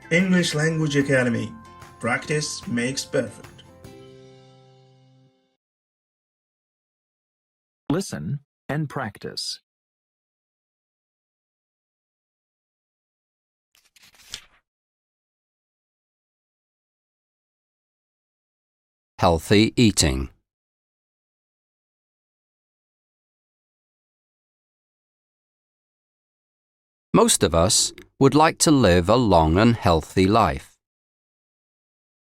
English Language Academy. Practice makes perfect. Listen and practice. Healthy eating. Most of us would like to live a long and healthy life.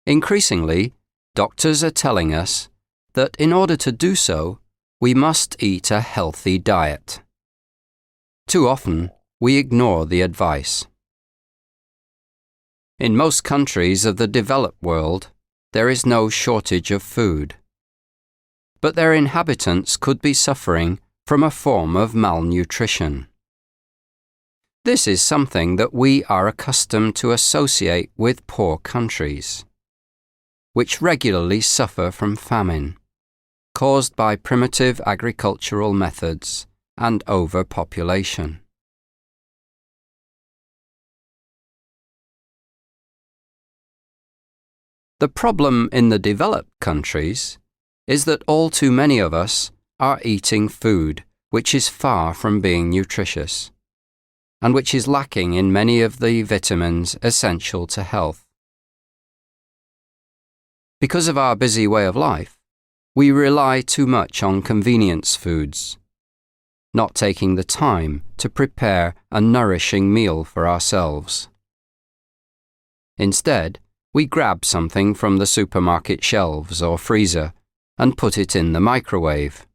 Increasingly, doctors are telling us that in order to do so, we must eat a healthy diet. Too often, we ignore the advice. In most countries of the developed world, there is no shortage of food. But their inhabitants could be suffering from a form of malnutrition. This is something that we are accustomed to associate with poor countries, which regularly suffer from famine, caused by primitive agricultural methods and overpopulation. The problem in the developed countries is that all too many of us are eating food which is far from being nutritious, and which is lacking in many of the vitamins essential to health. Because of our busy way of life, we rely too much on convenience foods, not taking the time to prepare a nourishing meal for ourselves. Instead, we grab something from the supermarket shelves or freezer and put it in the microwave.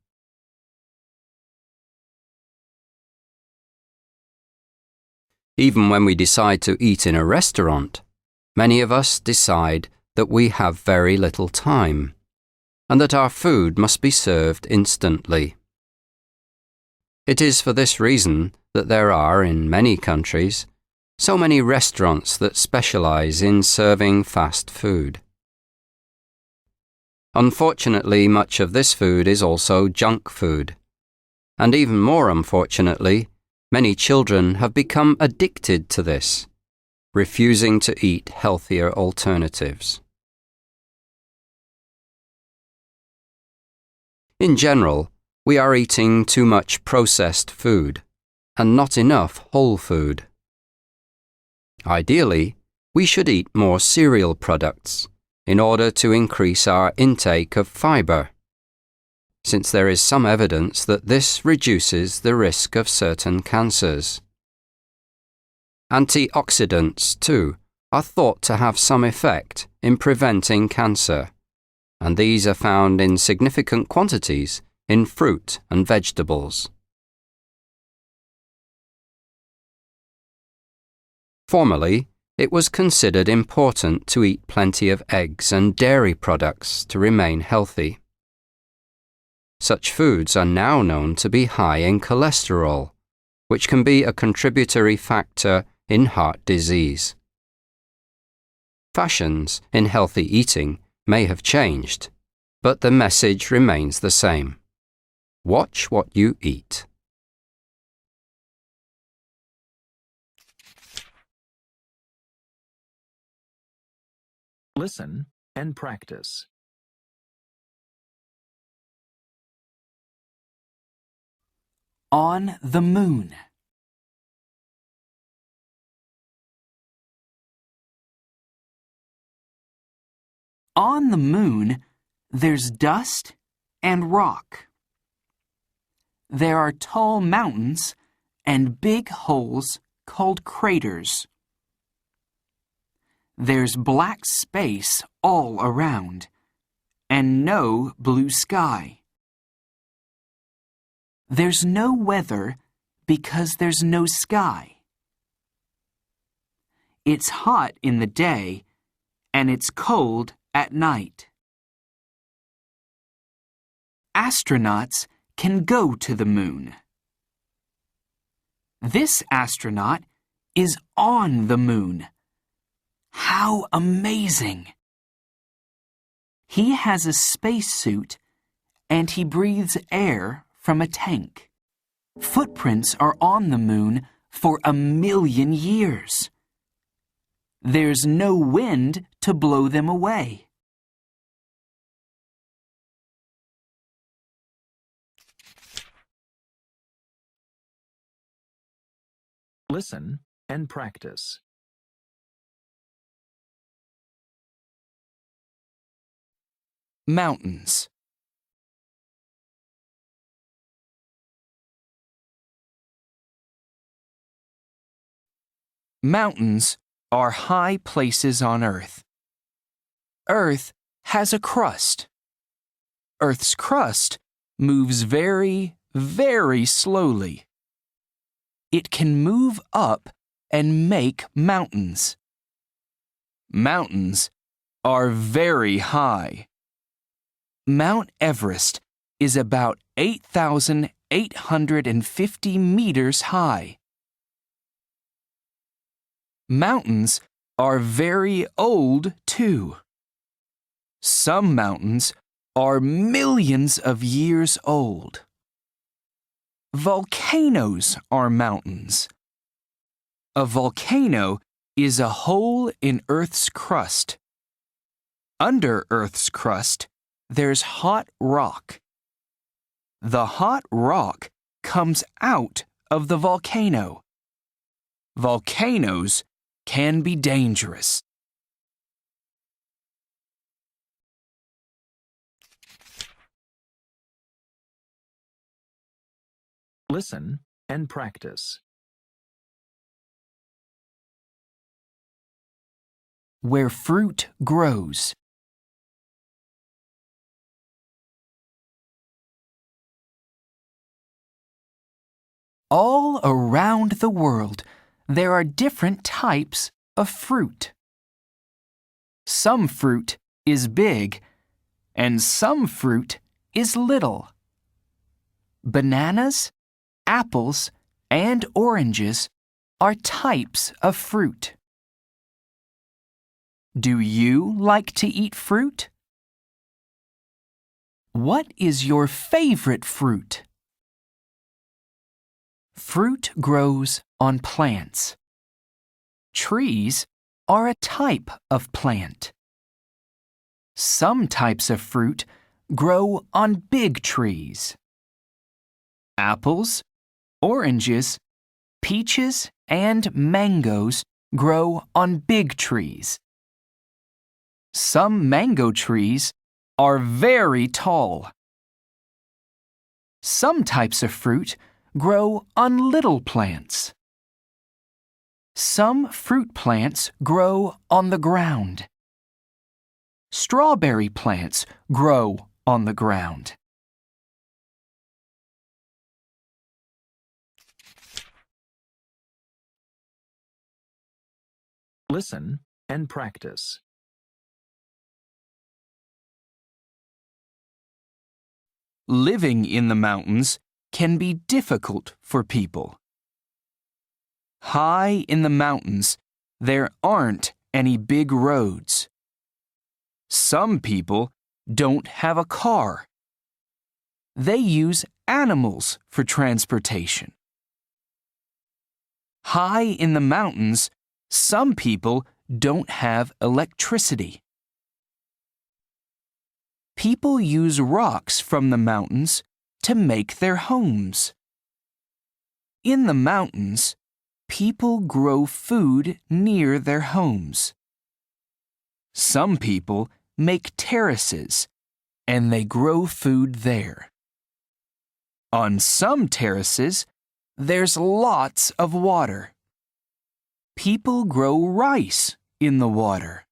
Even when we decide to eat in a restaurant, many of us decide that we have very little time and that our food must be served instantly. It is for this reason that there are, in many countries, so many restaurants that specialize in serving fast food. Unfortunately, much of this food is also junk food, and even more unfortunately, many children have become addicted to this, refusing to eat healthier alternatives. In general, we are eating too much processed food and not enough whole food. Ideally, we should eat more cereal products in order to increase our intake of fiber, since there is some evidence that this reduces the risk of certain cancers. Antioxidants, too, are thought to have some effect in preventing cancer, and these are found in significant quantities in fruit and vegetables. Formerly, it was considered important to eat plenty of eggs and dairy products to remain healthy. Such foods are now known to be high in cholesterol, which can be a contributory factor in heart disease. Fashions in healthy eating may have changed, but the message remains the same. Watch what you eat. Listen and practice. On the moon. On the moon, there's dust and rock. There are tall mountains and big holes called craters. There's black space all around, and no blue sky. There's no weather because there's no sky. It's hot in the day, and it's cold at night. Astronauts can go to the moon. This astronaut is on the moon. How amazing! He has a spacesuit and he breathes air from a tank. Footprints are on the moon for 1,000,000 years. there's no wind to blow them away. Listen and practice. Mountains. Mountains are high places on Earth. Earth has a crust. Earth's crust moves very, very slowly. It can move up and make mountains. Mountains are very high. Mount Everest is about 8,850 meters high. Mountains are very old, too. Some mountains are millions of years old. Volcanoes are mountains. A volcano is a hole in Earth's crust. Under Earth's crust, there's hot rock. The hot rock comes out of the volcano. Volcanoes can be dangerous. Listen and practice. Where fruit grows. All around the world, there are different types of fruit. Some fruit is big, and some fruit is little. Bananas, apples, and oranges are types of fruit. Do you like to eat fruit? What is your favorite fruit? Fruit grows on plants. Trees are a type of plant. Some types of fruit grow on big trees. Apples, oranges, peaches, and mangoes grow on big trees. Some mango trees are very tall. Some types of fruit grow on little plants. Some fruit plants grow on the ground. Strawberry plants grow on the ground. Listen and practice. Living in the mountains can be difficult for people. High in the mountains, there aren't any big roads. Some people don't have a car. They use animals for transportation. High in the mountains, some people don't have electricity. People use rocks from the mountains to make their homes. In the mountains, people grow food near their homes. Some people make terraces, and they grow food there. On some terraces, there's lots of water. People grow rice in the water.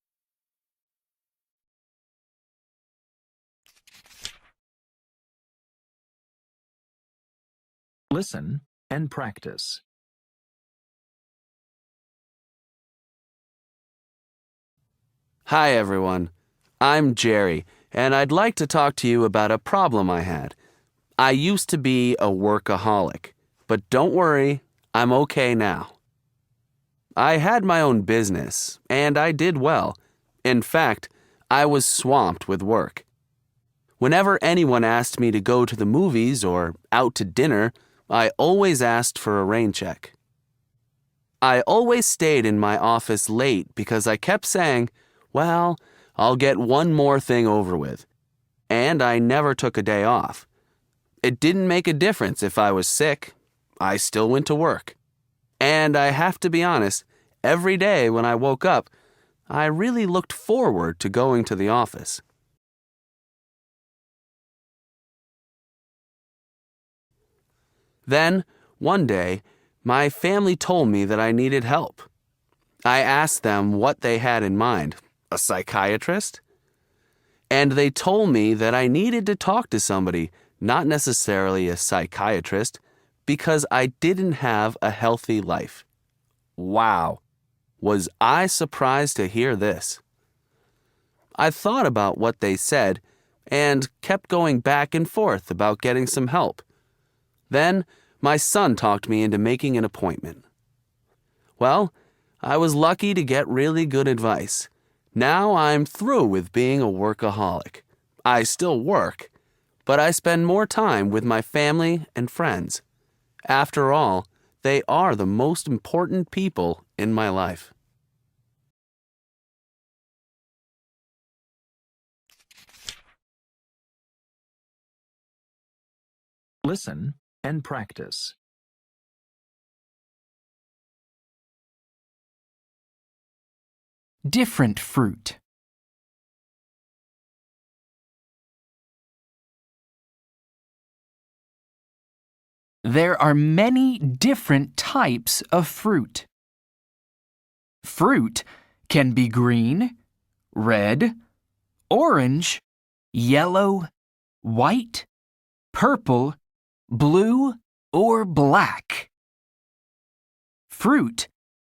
Listen and practice. Hi everyone, I'm Jerry, and I'd like to talk to you about a problem I had. I used to be a workaholic, but don't worry, I'm okay now. I had my own business, and I did well. In fact, I was swamped with work. Whenever anyone asked me to go to the movies or out to dinner, I always asked for a rain check. I always stayed in my office late because I kept saying, well, I'll get one more thing over with. And I never took a day off. It didn't make a difference if I was sick. I still went to work. And I have to be honest, every day when I woke up, I really looked forward to going to the office. Then, one day, my family told me that I needed help. I asked them what they had in mind, a psychiatrist? And they told me that I needed to talk to somebody, not necessarily a psychiatrist, because I didn't have a healthy life. Wow, was I surprised to hear this. I thought about what they said and kept going back and forth about getting some help. Then, my son talked me into making an appointment. Well, I was lucky to get really good advice. Now I'm through with being a workaholic. I still work, but I spend more time with my family and friends. After all, they are the most important people in my life. Listen and practice. Different fruit. There are many different types of fruit. Fruit can be green, red, orange, yellow, white, purple, blue, or black. Fruit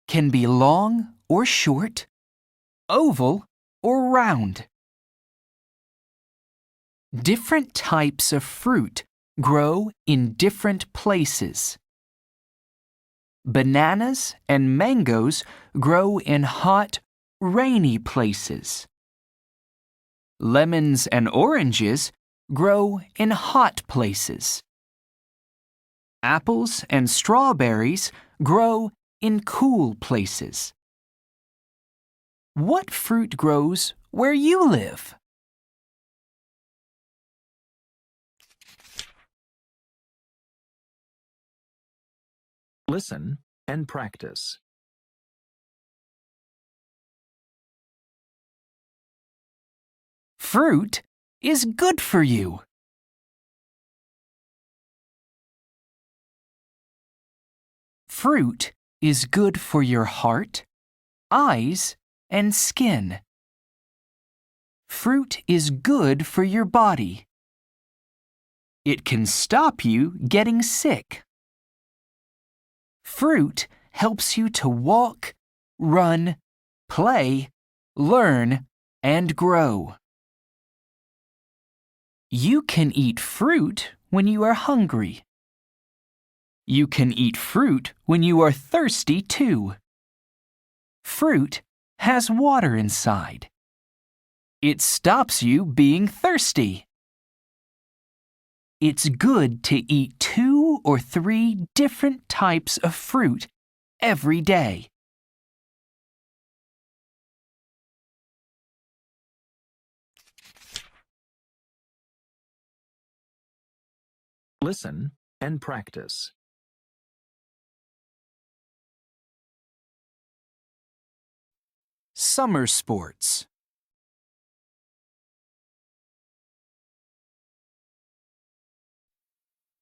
can be long or short, oval or round. Different types of fruit grow in different places. Bananas and mangoes grow in hot, rainy places. Lemons and oranges grow in hot places. Apples and strawberries grow in cool places. What fruit grows where you live? Listen and practice. Fruit is good for you. Fruit is good for your heart, eyes, and skin. Fruit is good for your body. It can stop you getting sick. Fruit helps you to walk, run, play, learn, and grow. You can eat fruit when you are hungry. You can eat fruit when you are thirsty too. Fruit has water inside. It stops you being thirsty. It's good to eat 2 or 3 different types of fruit every day. Listen and practice. Summer sports.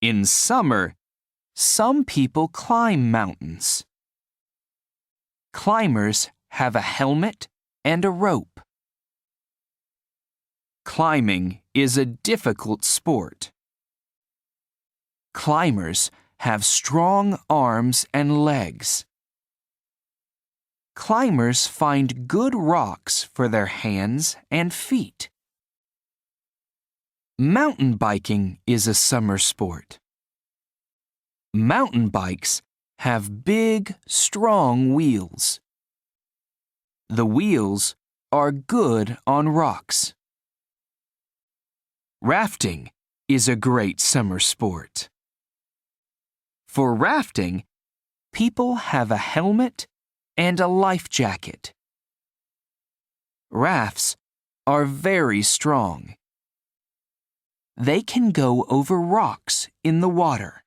In summer, some people climb mountains. Climbers have a helmet and a rope. Climbing is a difficult sport. Climbers have strong arms and legs. Climbers find good rocks for their hands and feet. Mountain biking is a summer sport. Mountain bikes have big, strong wheels. The wheels are good on rocks. Rafting is a great summer sport. For rafting, people have a helmet and a life jacket. Rafts are very strong. They can go over rocks in the water.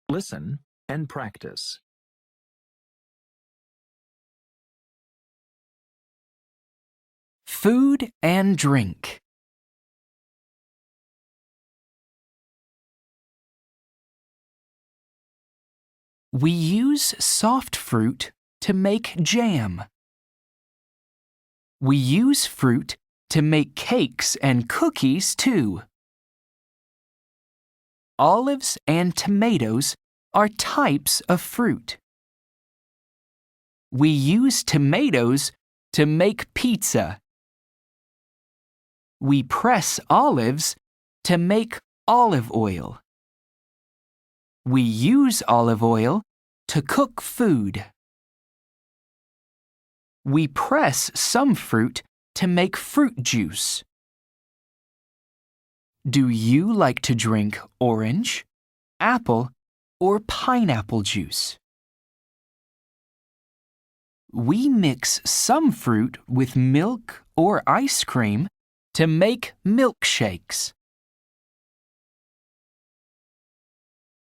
Listen and practice. Food and drink. We use soft fruit to make jam. We use fruit to make cakes and cookies too. Olives and tomatoes are types of fruit. We use tomatoes to make pizza. We press olives to make olive oil. We use olive oil to cook food. We press some fruit to make fruit juice. Do you like to drink orange, apple, or pineapple juice? We mix some fruit with milk or ice cream to make milkshakes.